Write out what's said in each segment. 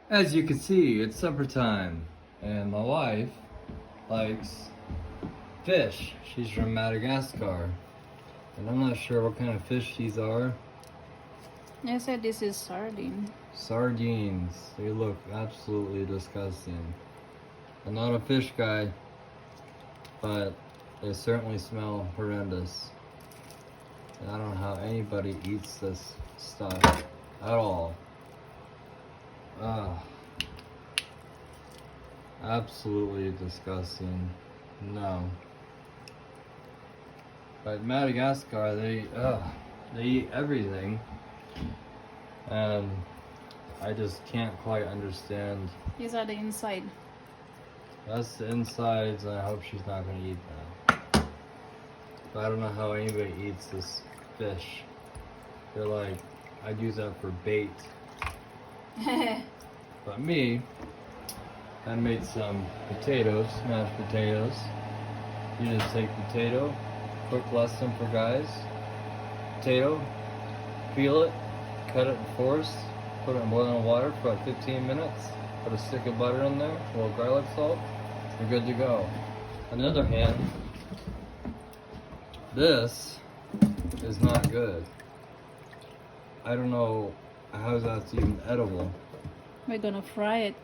As you can see, it's supper time, and my wife likes fish. She's from Madagascar, and I'm not sure what kind of fish these are. I said this is sardine. Sardines. They look absolutely disgusting. I'm not a fish guy, but they certainly smell horrendous. And I don't know how anybody eats this stuff at all. Absolutely disgusting. No. But Madagascar, they eat everything, and I just can't quite understand. These are the inside. That's the insides, and I hope she's not gonna eat that. But I don't know how anybody eats this fish. They're like, I'd use that for bait. But me, I made some potatoes, mashed potatoes. You just take potato, quick lesson for guys. Potato, peel it, cut it in fours, put it in boiling water for about 15 minutes. Put a stick of butter in there, a little garlic salt, you're good to go. On the other hand, this is not good. I don't know how that's even edible. We're gonna fry it.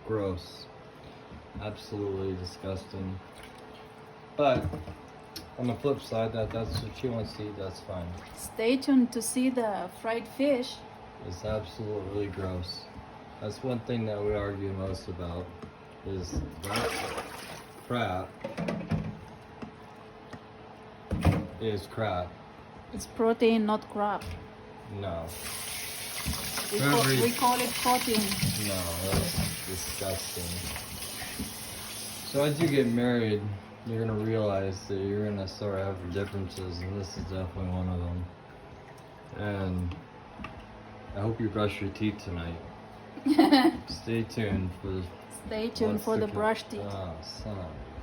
Gross. Absolutely disgusting. But on the flip side, that's what she wants to eat, that's fine. Stay tuned to see the fried fish. It's absolutely gross. That's one thing that we argue most about, is that crap is crap. It's protein, not crap. No. We call it protein. No, that's disgusting. So as you get married, you're gonna realize that you're gonna start having differences, and this is definitely one of them. And I hope you brush your teeth tonight. Stay tuned for Stay tuned for the brush teeth. Oh, son of a